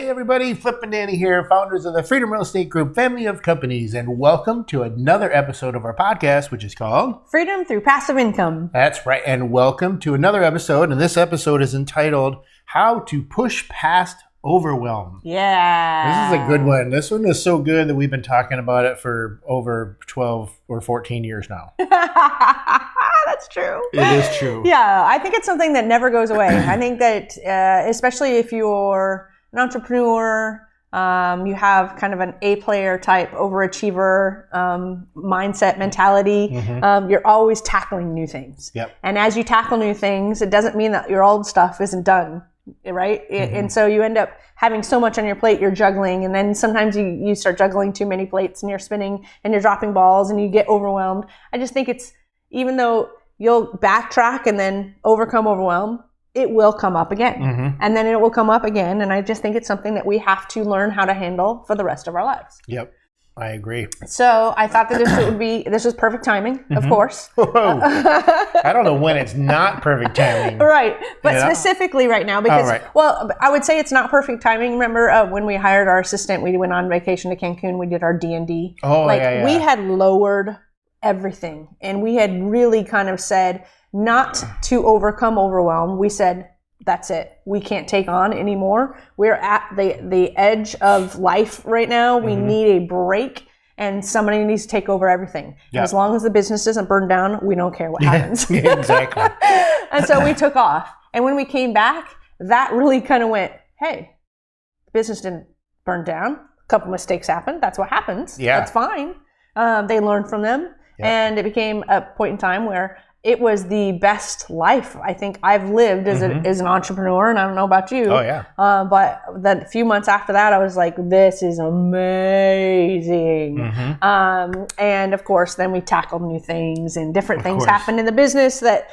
Hey everybody, Flip and Danny here, founders of the Freedom Real Estate Group family of companies, and welcome to another episode of our podcast, which is called Freedom Through Passive Income. That's right, and welcome to another episode, and this episode is entitled How to Push Past Overwhelm. Yeah. This is a good one. This one is so good that we've been talking about it for over 12 or 14 years now. That's true. It is true. Yeah, I think it's something that never goes away. I think that especially if you're an entrepreneur, you have kind of an A-player type overachiever mindset mentality. You're always tackling new things. Yep. And as you tackle new things, it doesn't mean that your old stuff isn't done, right? And so you end up having so much on your plate, you're juggling, and then sometimes you start juggling too many plates and you're spinning and you're dropping balls and you get overwhelmed. I just think it's, even though you'll backtrack and then overcome overwhelm, it will come up again. And then it will come up again. And I just think it's something that we have to learn how to handle for the rest of our lives. Yep, I agree. So I thought that this was perfect timing, of course. Whoa. I don't know when it's not perfect timing. Right. But specifically right now, because, well, I would say it's not perfect timing. Remember when we hired our assistant, we went on vacation to Cancun, we did our D&D. We had lowered everything. And we had really kind of said not to overcome overwhelm. We said, that's it. We can't take on anymore. We're at the edge of life right now. We need a break, and somebody needs to take over everything. And as long as the business doesn't burn down, we don't care what happens. Exactly. And so we took off. And when we came back, that really kind of went, hey, the business didn't burn down. A couple mistakes happened. That's what happens. Yeah. That's fine. They learned from them. And it became a point in time where it was the best life I think I've lived as an entrepreneur, and I don't know about you. Oh, yeah. But the few months after that, I was like, this is amazing. And of course, then we tackled new things, and different things happened in the business that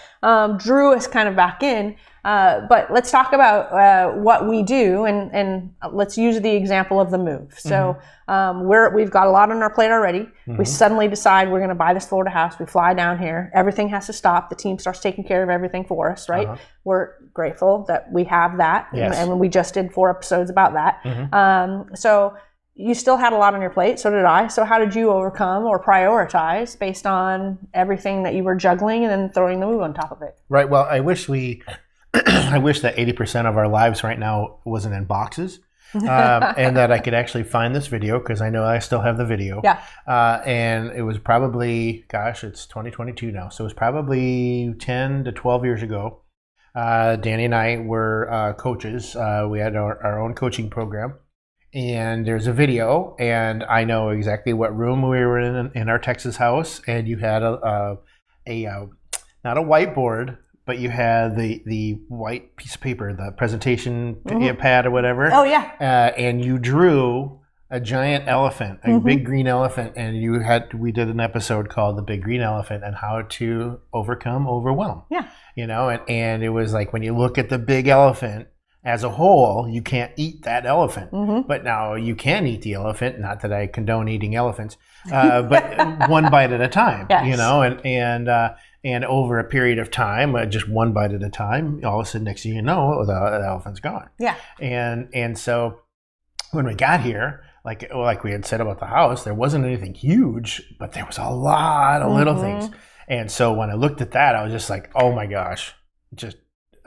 drew us kind of back in. But let's talk about what we do, and let's use the example of the move. So we've got a lot on our plate already. We suddenly decide we're going to buy this Florida house. We fly down here. Everything has to stop. The team starts taking care of everything for us, right? We're grateful that we have that. And we just did 4 episodes about that. So you still had a lot on your plate. So did I. So how did you overcome or prioritize based on everything that you were juggling and then throwing the move on top of it? Right. Well, I wish I wish that 80% of our lives right now wasn't in boxes, and that I could actually find this video, because I know I still have the video. Yeah. And it was probably, it's 2022 now, so it was probably 10 to 12 years ago. Danny and I were coaches. We had our own coaching program, and there's a video, and I know exactly what room we were in our Texas house, and you had not a whiteboard, but you had the white piece of paper, the presentation pad or whatever. Oh, yeah. And you drew a giant elephant, a big green elephant, and we did an episode called The Big Green Elephant and how to overcome overwhelm. Yeah. And it was like, when you look at the big elephant as a whole, you can't eat that elephant. But now you can eat the elephant. Not that I condone eating elephants, but one bite at a time. Yes. And over a period of time, just one bite at a time, all of a sudden, next thing you know, the elephant's gone. Yeah. And so when we got here, like we had said about the house, there wasn't anything huge, but there was a lot of little things. And so when I looked at that, I was just like, oh my gosh, just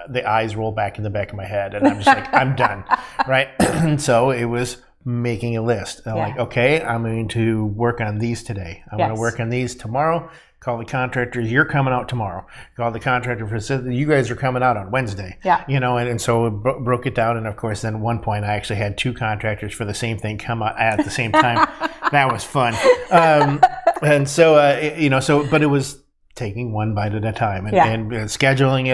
the eyes roll back in the back of my head, and I'm just like, I'm done, right? And so it was making a list. And I'm like, okay, I'm going to work on these today. I'm going to work on these tomorrow. Call the contractors. You're coming out tomorrow. Call the contractor for you guys are coming out on Wednesday. Yeah. And so we broke it down. And of course, then at one point I actually had 2 contractors for the same thing come out at the same time. That was fun. And so but it was taking one bite at a time and scheduling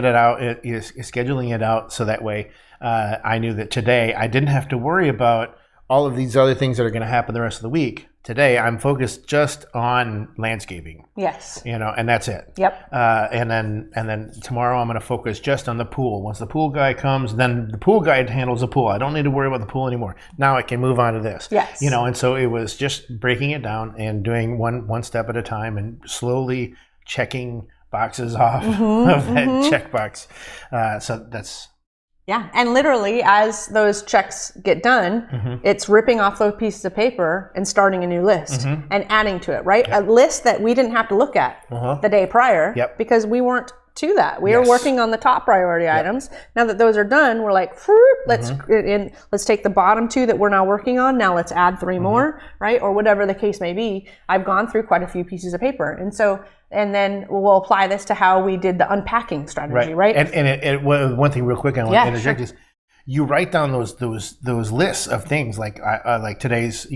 it out so that way I knew that today I didn't have to worry about all of these other things that are going to happen the rest of the week. Today, I'm focused just on landscaping. Yes. And that's it. Yep. And then tomorrow, I'm going to focus just on the pool. Once the pool guy comes, then the pool guy handles the pool. I don't need to worry about the pool anymore. Now I can move on to this. Yes. And so it was just breaking it down and doing one step at a time and slowly checking boxes off of that checkbox. So Yeah, and literally as those checks get done, it's ripping off those pieces of paper and starting a new list and adding to it, right? A list that we didn't have to look at the day prior because we weren't to that. We were working on the top priority items. Now that those are done, we're like, let's take the bottom 2 that we're now working on. Now let's add 3 more, right? Or whatever the case may be. I've gone through quite a few pieces of paper. And then we'll apply this to how we did the unpacking strategy, right? And one thing real quick I want to interject is you write down those lists of things like today's,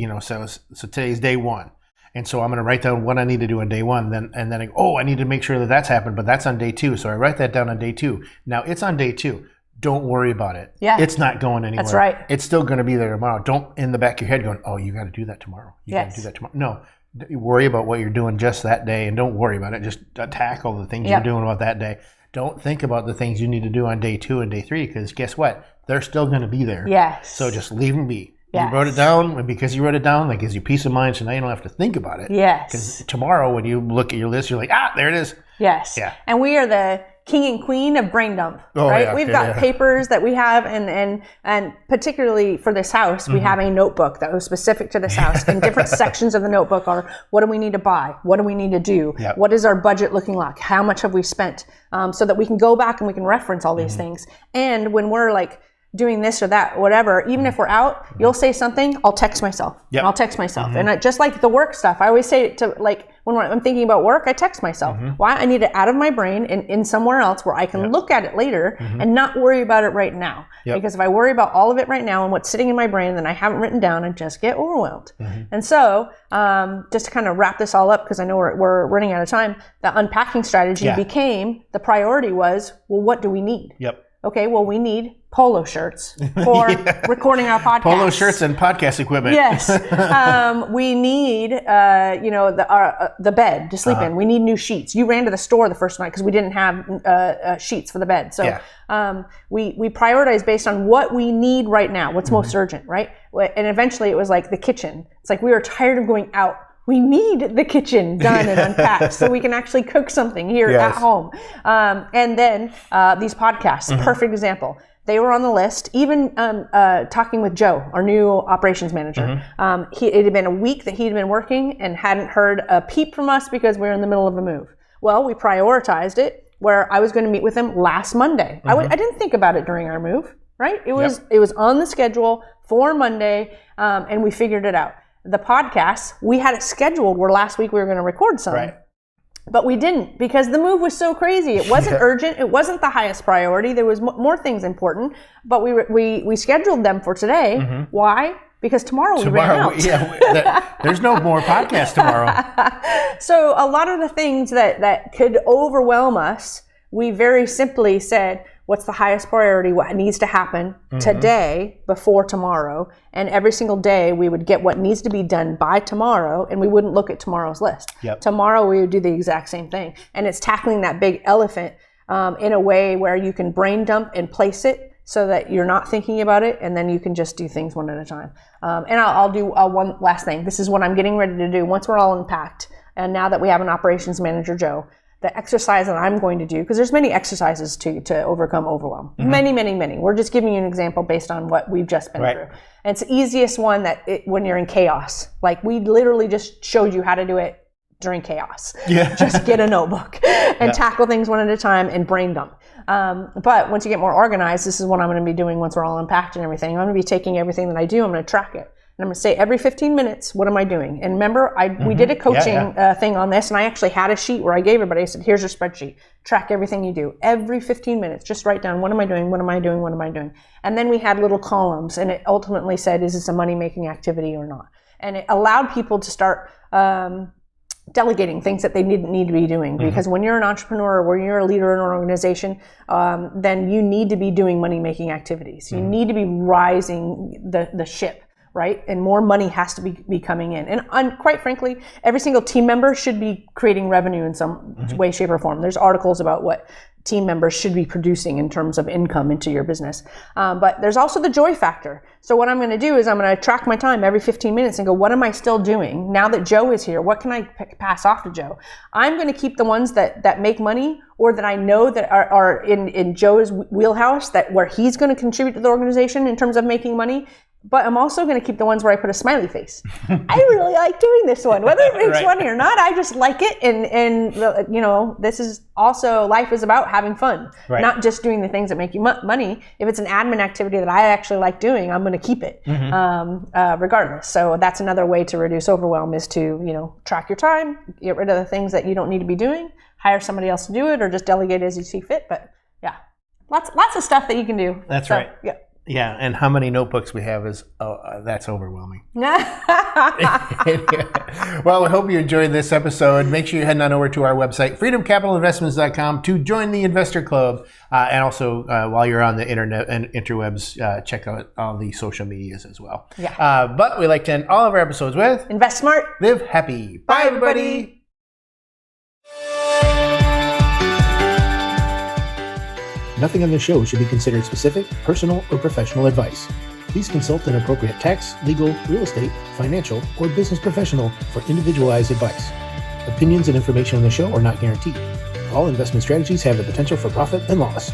so today's day 1. And so I'm going to write down what I need to do on day 1. Then I need to make sure that that's happened, but that's on day 2. So I write that down on day 2. Now it's on day 2. Don't worry about it. Yeah. It's not going anywhere. That's right. It's still going to be there tomorrow. Don't in the back of your head going, oh, you got to do that tomorrow. You got to do that tomorrow. No. Worry about what you're doing just that day, and don't worry about it. Just tackle the things you're doing about that day. Don't think about the things you need to do on day 2 and day 3, because guess what? They're still going to be there. Yes. So just leave them be. Yes. You wrote it down, and because you wrote it down, that gies you peace of mind, so now you don't have to think about it. Yes. Because tomorrow when you look at your list, you're like, there it is. Yes. Yeah. And we are the king and queen of brain dump, right? Yeah, We've got papers that we have, and particularly for this house, we have a notebook that was specific to this house. And different sections of the notebook are, what do we need to buy? What do we need to do? What is our budget looking like? How much have we spent? So that we can go back and we can reference all these things. And when we're like doing this or that, whatever, even if we're out, you'll say something, I'll text myself. Yep. I'll text myself. And just like the work stuff, I always say to, like, when I'm thinking about work, I text myself. Why? I need it out of my brain and in somewhere else where I can look at it later and not worry about it right now. Because if I worry about all of it right now and what's sitting in my brain that I haven't written down, I just get overwhelmed. And so, just to kind of wrap this all up, because I know we're running out of time, the unpacking strategy became, the priority was, well, what do we need? Okay, well, we need polo shirts for recording our podcast. Polo shirts and podcast equipment. Yes. We need, the bed to sleep in. We need new sheets. You ran to the store the first night because we didn't have sheets for the bed. So we prioritize based on what we need right now, what's most urgent, right? And eventually it was like the kitchen. It's like we were tired of going out. We need the kitchen done and unpacked so we can actually cook something here at home. And then these podcasts, perfect example. They were on the list. Even talking with Joe, our new operations manager. It had been a week that he'd been working and hadn't heard a peep from us because we were in the middle of a move. Well, we prioritized it where I was going to meet with him last Monday. I didn't think about it during our move, right? It was on the schedule for Monday, and we figured it out. The podcast, we had it scheduled where last week we were going to record some. Right. But we didn't because the move was so crazy. It wasn't urgent. It wasn't the highest priority. There was more things important, but we scheduled them for today. Why? Because tomorrow we ran out. There's no more podcast tomorrow. So a lot of the things that could overwhelm us, we very simply said, what's the highest priority? What needs to happen today before tomorrow? And every single day we would get what needs to be done by tomorrow, and we wouldn't look at tomorrow's list. Tomorrow we would do the exact same thing. And it's tackling that big elephant in a way where you can brain dump and place it so that you're not thinking about it, and then you can just do things one at a time. And I'll do one last thing. This is what I'm getting ready to do once we're all unpacked. And now that we have an operations manager, Joe, the exercise that I'm going to do, because there's many exercises to overcome overwhelm. Many, many, many. We're just giving you an example based on what we've just been through. And it's the easiest one when you're in chaos. Like we literally just showed you how to do it during chaos. Just get a notebook and tackle things one at a time and brain dump. But once you get more organized, this is what I'm going to be doing once we're all unpacked and everything. I'm going to be taking everything that I do, I'm going to track it. And I'm going to say every 15 minutes, what am I doing? And remember, we did a coaching thing on this, and I actually had a sheet where I gave everybody, I said, here's your spreadsheet. Track everything you do. Every 15 minutes, just write down, what am I doing? What am I doing? What am I doing? And then we had little columns, and it ultimately said, is this a money-making activity or not? And it allowed people to start delegating things that they didn't need to be doing. Because when you're an entrepreneur or when you're a leader in an organization, then you need to be doing money-making activities. You need to be rising the ship, right? And more money has to be coming in. And quite frankly, every single team member should be creating revenue in some way, shape, or form. There's articles about what team members should be producing in terms of income into your business. But there's also the joy factor. So what I'm going to do is I'm going to track my time every 15 minutes and go, what am I still doing? Now that Joe is here, what can I pass off to Joe? I'm going to keep the ones that make money or that I know that are in Joe's wheelhouse, that where he's going to contribute to the organization in terms of making money. But I'm also going to keep the ones where I put a smiley face. I really like doing this one, whether it makes money or not. I just like it, and you know, this is also, life is about having fun, not just doing the things that make you money. If it's an admin activity that I actually like doing, I'm going to keep it regardless. So that's another way to reduce overwhelm, is to, you know, track your time, get rid of the things that you don't need to be doing, hire somebody else to do it, or just delegate as you see fit. But yeah, lots of stuff that you can do. That's right. Yeah. Yeah, and how many notebooks we have is, that's overwhelming. Well, I hope you enjoyed this episode. Make sure you're heading on over to our website, freedomcapitalinvestments.com, to join the Investor Club. And also, while you're on the internet and interwebs, check out all the social medias as well. Yeah. But we like to end all of our episodes with invest smart, live happy. Bye, everybody. Nothing on this show should be considered specific, personal, or professional advice. Please consult an appropriate tax, legal, real estate, financial, or business professional for individualized advice. Opinions and information on the show are not guaranteed. All investment strategies have the potential for profit and loss.